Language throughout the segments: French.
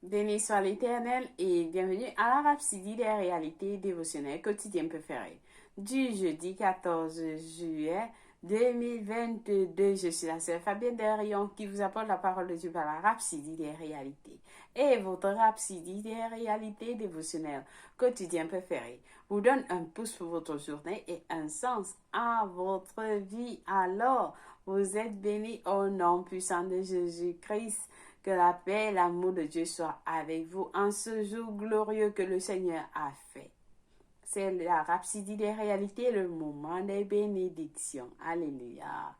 Béni soit l'Éternel et bienvenue à la Rhapsodie des réalités dévotionnelles quotidiennes préférées. Du jeudi 14 juillet 2022, je suis la sœur Fabienne Derion qui vous apporte la parole de Dieu par la Rhapsodie des réalités. Et votre Rhapsodie des réalités dévotionnelles quotidiennes préférées vous donne un pouce pour votre journée et un sens à votre vie. Alors, vous êtes bénis au nom puissant de Jésus-Christ. Que la paix et l'amour de Dieu soient avec vous en ce jour glorieux que le Seigneur a fait. C'est la Rhapsodie des réalités, le moment des bénédictions. Alléluia.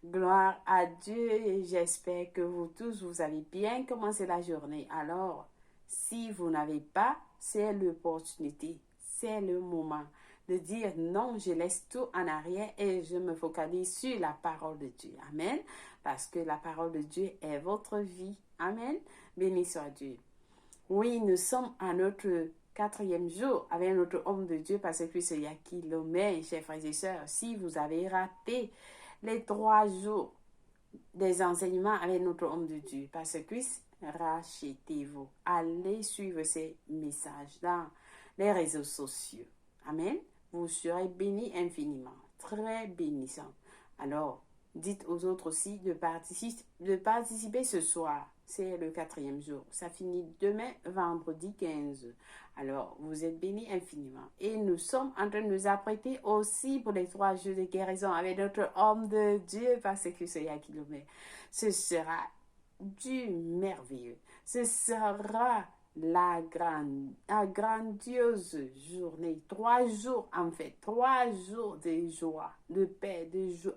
Gloire à Dieu et j'espère que vous tous, vous avez bien commencé la journée. Alors, si vous n'avez pas, c'est l'opportunité, c'est le moment de dire non, je laisse tout en arrière et je me focalise sur la parole de Dieu. Amen. Parce que la parole de Dieu est votre vie. Amen. Béni soit Dieu. Oui, nous sommes à notre 4e jour avec notre homme de Dieu, parce que c'est Yaki Lomé, chers frères et sœurs. Si vous avez raté les 3 jours des enseignements avec notre homme de Dieu, parce que rachetez-vous. Allez suivre ces messages dans les réseaux sociaux. Amen. Vous serez bénis infiniment. Très bénissant. Alors, dites aux autres aussi de participer ce soir. C'est le 4e jour. Ça finit demain, vendredi 15. Alors, vous êtes bénis infiniment. Et nous sommes en train de nous apprêter aussi pour les 3 jours de guérison avec notre homme de Dieu, parce que c'est Yaki Lomé. Ce sera du merveilleux. Ce sera la grandiose journée. 3 jours, en fait. 3 jours de joie, de paix,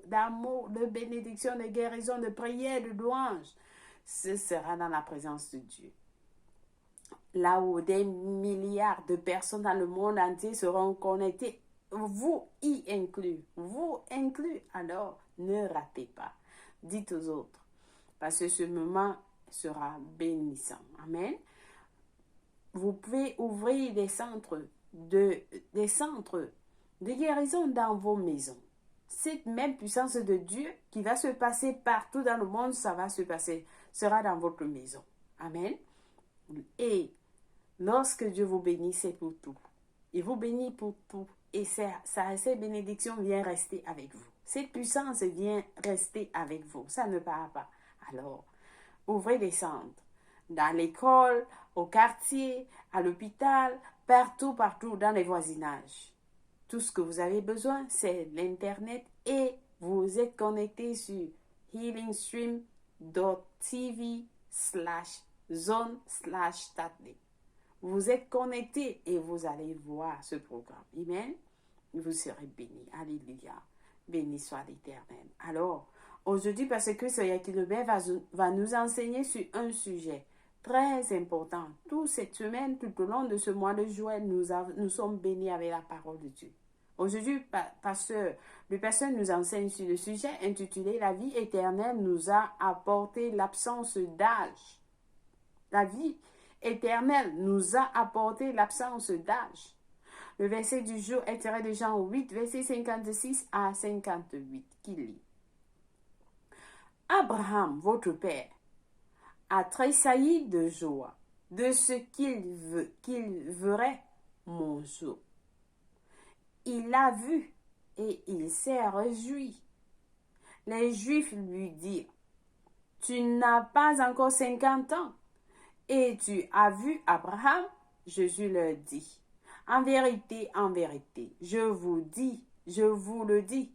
d'amour, de bénédiction, de guérison, de prière, de louange. Ce sera dans la présence de Dieu. Là où des milliards de personnes dans le monde entier seront connectées, vous y inclus. Vous inclus. Alors, ne ratez pas. Dites aux autres. Parce que ce moment sera bénissant. Amen. Vous pouvez ouvrir des centres de guérison dans vos maisons. Cette même puissance de Dieu qui va se passer partout dans le monde, sera dans votre maison. Amen. Et lorsque Dieu vous bénit, c'est pour tout. Il vous bénit pour tout. Et ces bénédictions viennent rester avec vous. Cette puissance vient rester avec vous. Ça ne part pas. Alors, ouvrez des centres. Dans l'école, au quartier, à l'hôpital, partout dans les voisinages. Tout ce que vous avez besoin, c'est l'Internet et vous êtes connecté sur healingstream.tv/zone/Tatley. Vous êtes connecté et vous allez voir ce programme. Amen. Vous serez bénis. Alléluia. Béni soit l'Éternel. Alors, aujourd'hui, parce que ce Yaki Lomé va nous enseigner sur un sujet très important. Toute cette semaine, tout au long de ce mois de juillet, nous sommes bénis avec la parole de Dieu. Aujourd'hui, le pasteur nous enseigne sur le sujet intitulé « La vie éternelle nous a apporté l'absence d'âge ». La vie éternelle nous a apporté l'absence d'âge. Le verset du jour est tiré de Jean 8, verset 56 à 58, qui lit. Abraham, votre père, a tressailli de joie de ce qu'il verrait mon jour. Il l'a vu et il s'est réjoui. Les Juifs lui dirent, tu n'as pas encore 50 ans et tu as vu Abraham? Jésus leur dit, en vérité, je vous le dis,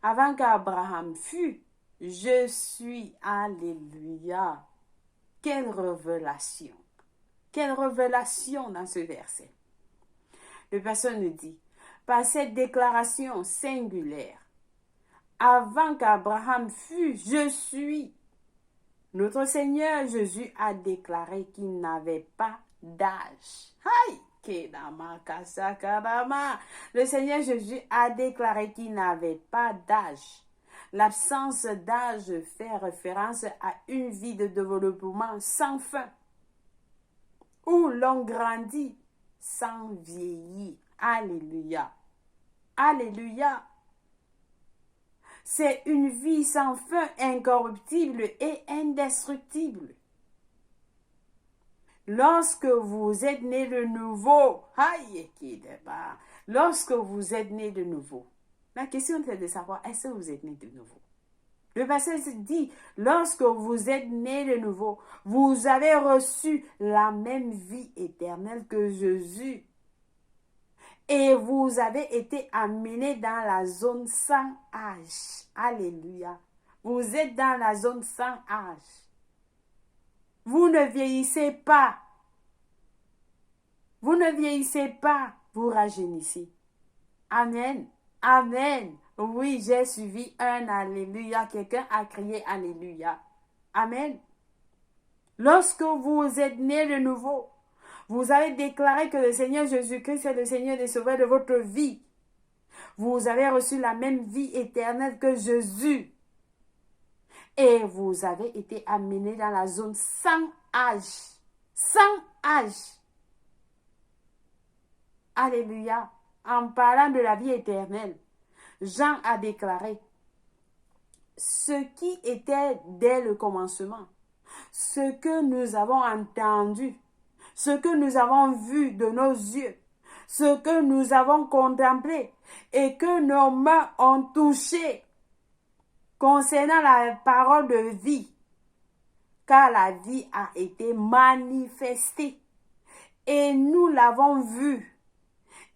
avant qu'Abraham fût, je suis. Alléluia. Quelle révélation dans ce verset. Le pasteur nous dit, par cette déclaration singulière, avant qu'Abraham fût, je suis. Notre Seigneur Jésus a déclaré qu'il n'avait pas d'âge. Aïe! Le Seigneur Jésus a déclaré qu'il n'avait pas d'âge. L'absence d'âge fait référence à une vie de développement sans fin, où l'on grandit sans vieillir. Alléluia. Alléluia. C'est une vie sans fin, incorruptible et indestructible. lorsque vous êtes né de nouveau, lorsque vous êtes né de nouveau, la question est de savoir, est-ce que vous êtes né de nouveau? Le passage dit, lorsque vous êtes né de nouveau, vous avez reçu la même vie éternelle que Jésus. Et vous avez été amené dans la zone sans âge. Alléluia. Vous êtes dans la zone sans âge. Vous ne vieillissez pas. Vous ne vieillissez pas. Vous rajeunissez. Amen. Amen. Oui, j'ai suivi un alléluia. Quelqu'un a crié alléluia. Amen. Lorsque vous êtes né de nouveau, vous avez déclaré que le Seigneur Jésus-Christ est le Seigneur des sauveurs de votre vie. Vous avez reçu la même vie éternelle que Jésus. Et vous avez été amené dans la zone sans âge. Sans âge. Alléluia. En parlant de la vie éternelle, Jean a déclaré ce qui était dès le commencement, ce que nous avons entendu, ce que nous avons vu de nos yeux, ce que nous avons contemplé et que nos mains ont touché concernant la parole de vie, car la vie a été manifestée et nous l'avons vue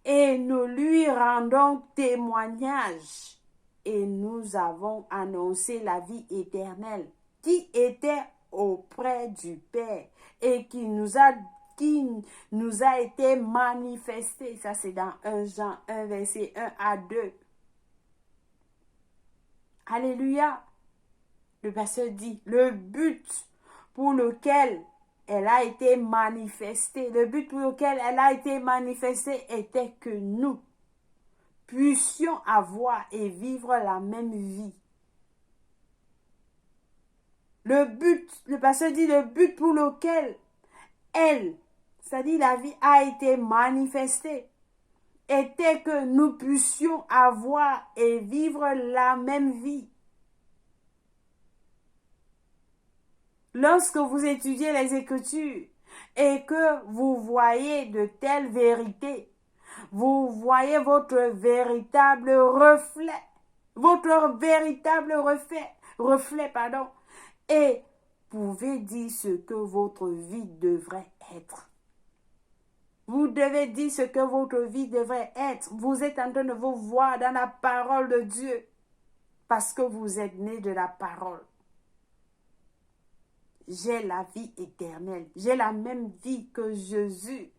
et nous lui rendons témoignage et nous avons annoncé la vie éternelle qui était auprès du Père et qui nous a été manifestée. Ça c'est dans 1 Jean 1 verset 1 à 2. Alléluia. Le pasteur dit, le but pour lequel elle a été manifestée, était que nous puissions avoir et vivre la même vie. Le pasteur dit, le but pour lequel c'est-à-dire la vie a été manifestée, était que nous puissions avoir et vivre la même vie. Lorsque vous étudiez les Écritures et que vous voyez de telles vérités, vous voyez votre véritable reflet, et pouvez dire ce que votre vie devrait être. Vous devez dire ce que votre vie devrait être. Vous êtes en train de vous voir dans la parole de Dieu parce que vous êtes né de la parole. J'ai la vie éternelle. J'ai la même vie que Jésus.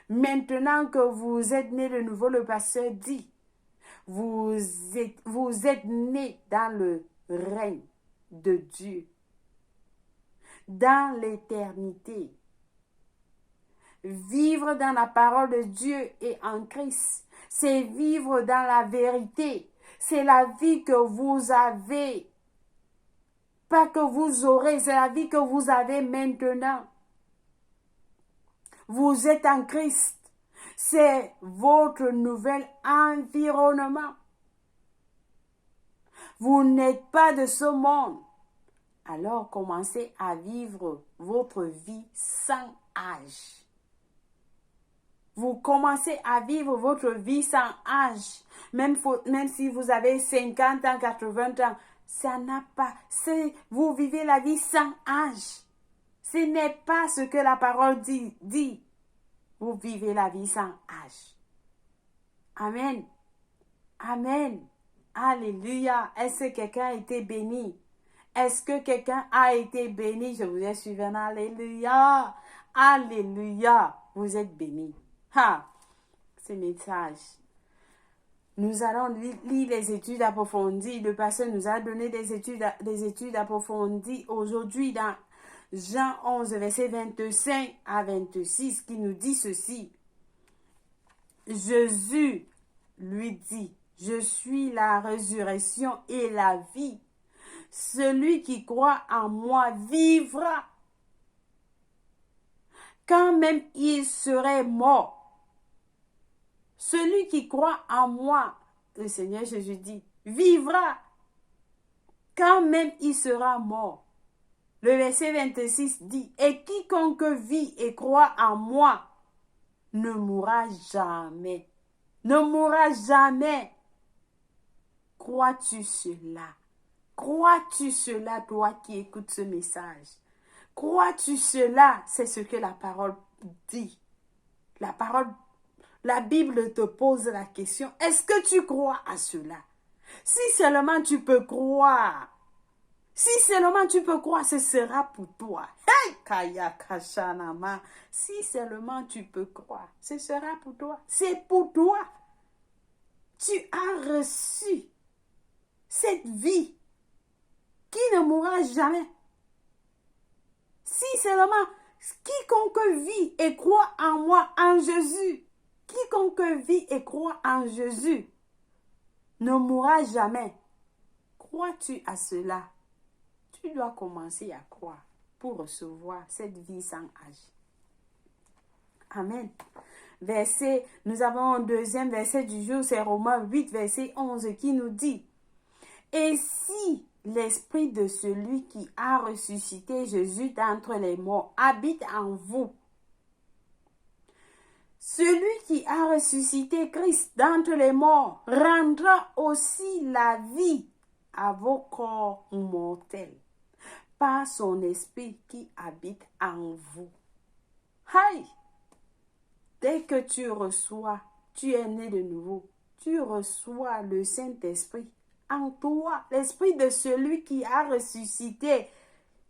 Maintenant que vous êtes né de nouveau, le pasteur dit, vous êtes né dans le règne de Dieu, dans l'éternité. Vivre dans la parole de Dieu et en Christ, c'est vivre dans la vérité. C'est la vie que vous avez. Pas que vous aurez, c'est la vie que vous avez maintenant. Vous êtes en Christ. C'est votre nouvel environnement. Vous n'êtes pas de ce monde. Alors commencez à vivre votre vie sans âge. Vous commencez à vivre votre vie sans âge. Même si vous avez 50 ans, 80 ans, ça n'a pas. Vous vivez la vie sans âge. Ce n'est pas ce que la parole dit. Vous vivez la vie sans âge. Amen. Amen. Alléluia. Est-ce que quelqu'un a été béni? Est-ce que quelqu'un a été béni? Je vous ai suivi. Alléluia. Alléluia. Vous êtes béni. Ce message. Nous allons lire les études approfondies. Le pasteur nous a donné des études approfondies aujourd'hui dans Jean 11, verset 25 à 26, qui nous dit ceci. Jésus lui dit, je suis la résurrection et la vie. Celui qui croit en moi vivra, quand même il serait mort. Celui qui croit en moi, le Seigneur Jésus dit, vivra, quand même il sera mort. Le verset 26 dit, « Et quiconque vit et croit en moi ne mourra jamais. » Ne mourra jamais. Crois-tu cela? Crois-tu cela, toi qui écoutes ce message? Crois-tu cela? C'est ce que la parole dit. La Bible te pose la question. Est-ce que tu crois à cela? Si seulement tu peux croire. Si seulement tu peux croire, ce sera pour toi. Hey, Kaya Kashanama. Si seulement tu peux croire, ce sera pour toi. C'est pour toi. Tu as reçu cette vie qui ne mourra jamais. Si seulement quiconque vit et croit en moi, en Jésus, quiconque vit et croit en Jésus, ne mourra jamais. Crois-tu à cela? Tu dois commencer à croire pour recevoir cette vie sans âge. Amen. Nous avons un deuxième verset du jour, c'est Romains 8, verset 11, qui nous dit, « Et si l'esprit de celui qui a ressuscité Jésus d'entre les morts habite en vous, celui qui a ressuscité Christ d'entre les morts rendra aussi la vie à vos corps mortels par son esprit qui habite en vous. » Aïe! Dès que tu reçois, tu es né de nouveau, tu reçois le Saint-Esprit en toi, l'esprit de celui qui a ressuscité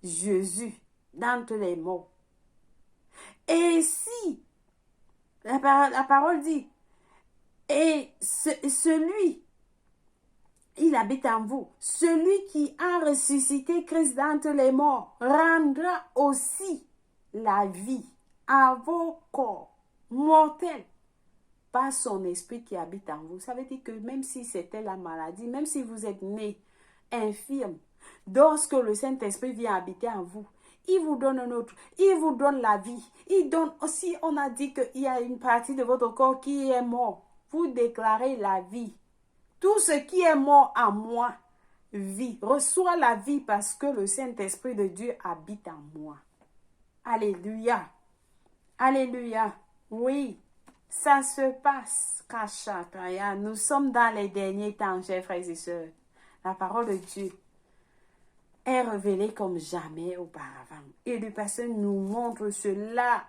Jésus d'entre les morts. Et si, la parole dit, et celui, il habite en vous, celui qui a ressuscité Christ d'entre les morts rendra aussi la vie à vos corps mortels par son esprit qui habite en vous. Ça veut dire que même si c'était la maladie, même si vous êtes né infirme, lorsque le Saint-Esprit vient habiter en vous, il vous donne un autre, il vous donne la vie. Il donne aussi, on a dit qu'il y a une partie de votre corps qui est mort. Vous déclarez la vie. Tout ce qui est mort en moi vit, reçoit la vie parce que le Saint-Esprit de Dieu habite en moi. Alléluia. Alléluia. Oui, ça se passe. Kashakaya. Nous sommes dans les derniers temps, chers frères et sœurs. La parole de Dieu est révélée comme jamais auparavant. Et le pasteur nous montre cela.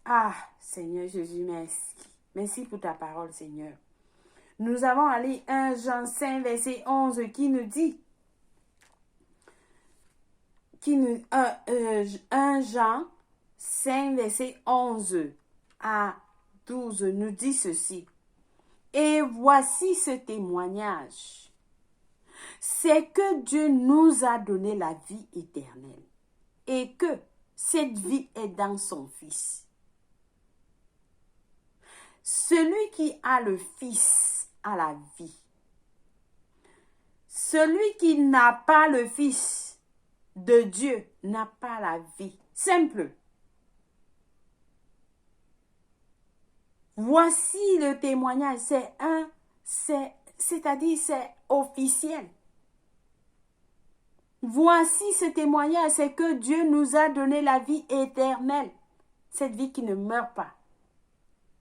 Ah, Seigneur Jésus, merci. Merci pour ta parole, Seigneur. Nous avons allé 1 Jean 5, verset 11, qui nous dit, 1 Jean 5, verset 11 à 12 nous dit ceci. Et voici ce témoignage. C'est que Dieu nous a donné la vie éternelle et que cette vie est dans son Fils. Celui qui a le Fils a la vie. Celui qui n'a pas le Fils de Dieu n'a pas la vie. Simple. Voici le témoignage. C'est-à-dire c'est officiel. Voici ce témoignage, c'est que Dieu nous a donné la vie éternelle. Cette vie qui ne meurt pas.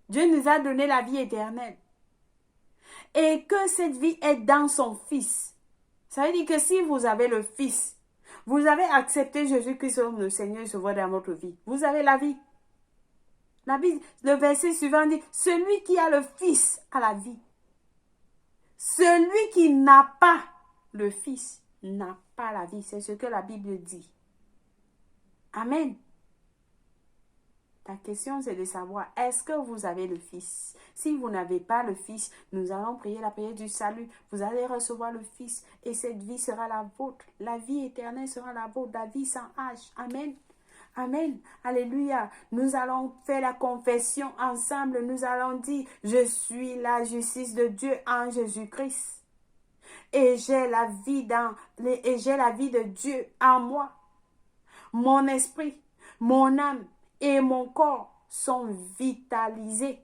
Dieu nous a donné la vie éternelle. Et que cette vie est dans son Fils. Ça veut dire que si vous avez le Fils, vous avez accepté Jésus-Christ comme le Seigneur et Sauveur dans votre vie, vous avez la vie. Le verset suivant dit, celui qui a le Fils a la vie. Celui qui n'a pas le Fils n'a pas la vie. C'est ce que la Bible dit. Amen. Ta question, c'est de savoir, est-ce que vous avez le Fils? Si vous n'avez pas le Fils, nous allons prier la prière du salut. Vous allez recevoir le Fils et cette vie sera la vôtre. La vie éternelle sera la vôtre, la vie sans âge. Amen. Amen. Alléluia. Nous allons faire la confession ensemble. Nous allons dire, je suis la justice de Dieu en Jésus-Christ. Et j'ai la vie de Dieu en moi. Mon esprit, mon âme et mon corps sont vitalisés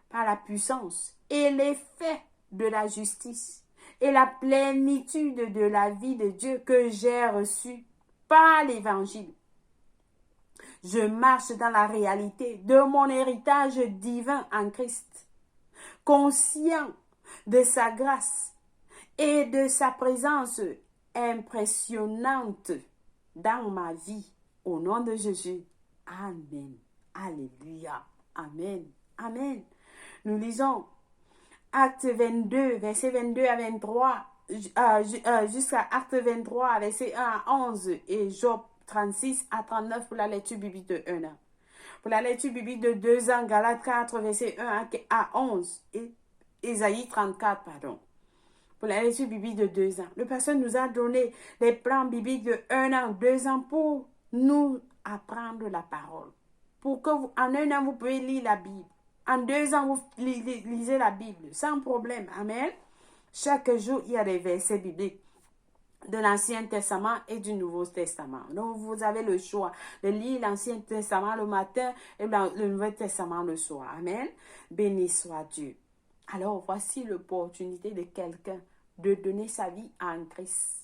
par la puissance et l'effet de la justice et la plénitude de la vie de Dieu que j'ai reçue par l'évangile. Je marche dans la réalité de mon héritage divin en Christ, conscient de sa grâce et de sa présence impressionnante dans ma vie. Au nom de Jésus. Amen. Alléluia. Amen. Amen. Nous lisons Acte 22, verset 22 à 23, jusqu'à Acte 23, verset 1 à 11, et Job 36 à 39 pour la lecture biblique de 1 an. Pour la lecture biblique de 2 ans, Galates 4, verset 1 à 11, et Ésaïe 34, pardon. Pour la lecture biblique de 2 ans. Le pasteur nous a donné les plans bibliques de 1 an, 2 ans pour nous apprendre la parole. Pour que en 1 an, vous pouvez lire la Bible. En 2 ans, vous lisez la Bible sans problème. Amen. Chaque jour, il y a des versets bibliques de l'Ancien Testament et du Nouveau Testament. Donc, vous avez le choix de lire l'Ancien Testament le matin et le Nouveau Testament le soir. Amen. Béni soit Dieu. Alors, voici l'opportunité de quelqu'un de donner sa vie en Christ.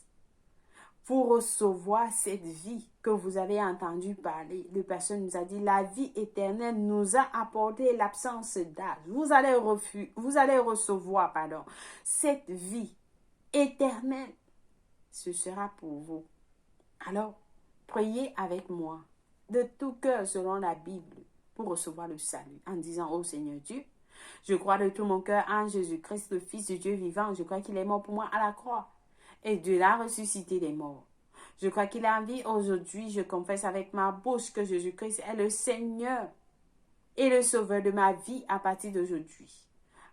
Pour recevoir cette vie que vous avez entendu parler, le pasteur nous a dit, la vie éternelle nous a apporté l'absence d'âge. Vous allez recevoir cette vie éternelle. Ce sera pour vous. Alors, priez avec moi de tout cœur selon la Bible pour recevoir le salut en disant, ô Seigneur Dieu, je crois de tout mon cœur en Jésus-Christ, le Fils de Dieu vivant. Je crois qu'il est mort pour moi à la croix. Et Dieu l'a ressuscité des morts. Je crois qu'il est en vie aujourd'hui. Je confesse avec ma bouche que Jésus-Christ est le Seigneur et le Sauveur de ma vie à partir d'aujourd'hui.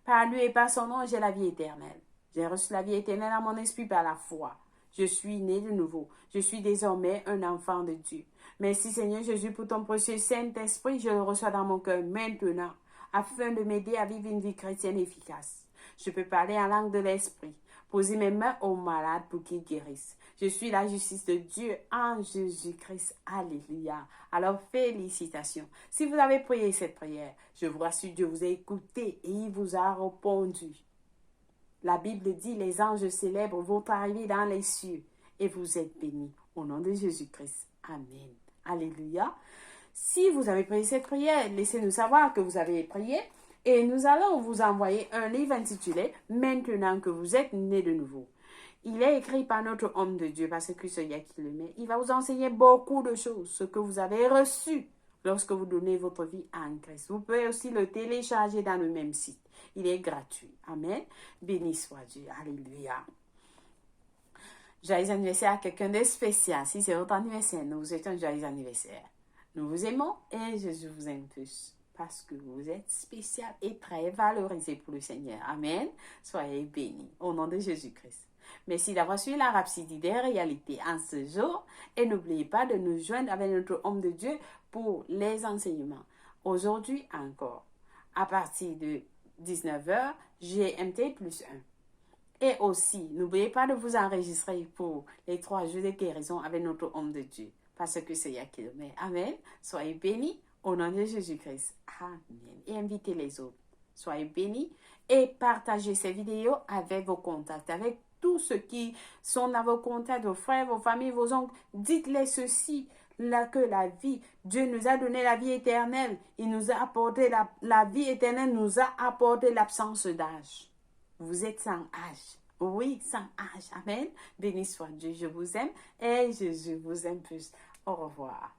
Par lui et par son nom, j'ai la vie éternelle. J'ai reçu la vie éternelle à mon esprit par la foi. Je suis né de nouveau. Je suis désormais un enfant de Dieu. Merci Seigneur Jésus pour ton précieux Saint-Esprit. Je le reçois dans mon cœur maintenant afin de m'aider à vivre une vie chrétienne efficace. Je peux parler en langue de l'Esprit. Poser mes mains aux malades pour qu'ils guérissent. Je suis la justice de Dieu en Jésus-Christ. Alléluia. Alors, félicitations. Si vous avez prié cette prière, je vous rassure, Dieu vous a écouté et il vous a répondu. La Bible dit, les anges célèbrent votre arrivée dans les cieux et vous êtes bénis. Au nom de Jésus-Christ. Amen. Alléluia. Si vous avez prié cette prière, laissez-nous savoir que vous avez prié. Et nous allons vous envoyer un livre intitulé « Maintenant que vous êtes né de nouveau ». Il est écrit par notre homme de Dieu, parce que c'est lui qui le met. Il va vous enseigner beaucoup de choses, ce que vous avez reçu lorsque vous donnez votre vie en Christ. Vous pouvez aussi le télécharger dans le même site. Il est gratuit. Amen. Béni soit Dieu. Alléluia. Joyeux anniversaire à quelqu'un de spécial. Si c'est votre anniversaire, nous vous souhaitons un joyeux anniversaire. Nous vous aimons et Jésus vous aime plus. Parce que vous êtes spécial et très valorisé pour le Seigneur. Amen. Soyez bénis au nom de Jésus-Christ. Merci d'avoir suivi la Rhapsodie des réalités en ce jour. Et n'oubliez pas de nous joindre avec notre homme de Dieu pour les enseignements. Aujourd'hui encore, à partir de 19h, GMT plus 1. Et aussi, n'oubliez pas de vous enregistrer pour les 3 jours de guérison avec notre homme de Dieu. Parce que c'est qui le met. Amen. Soyez bénis. Au nom de Jésus-Christ. Amen. Et invitez les autres. Soyez bénis et partagez ces vidéos avec vos contacts, avec tous ceux qui sont dans vos contacts, vos frères, vos familles, vos oncles. Dites-les ceci, là, que la vie, Dieu nous a donné la vie éternelle. Il nous a apporté la vie éternelle, nous a apporté l'absence d'âge. Vous êtes sans âge. Oui, sans âge. Amen. Béni soit Dieu. Je vous aime et Jésus vous aime plus. Au revoir.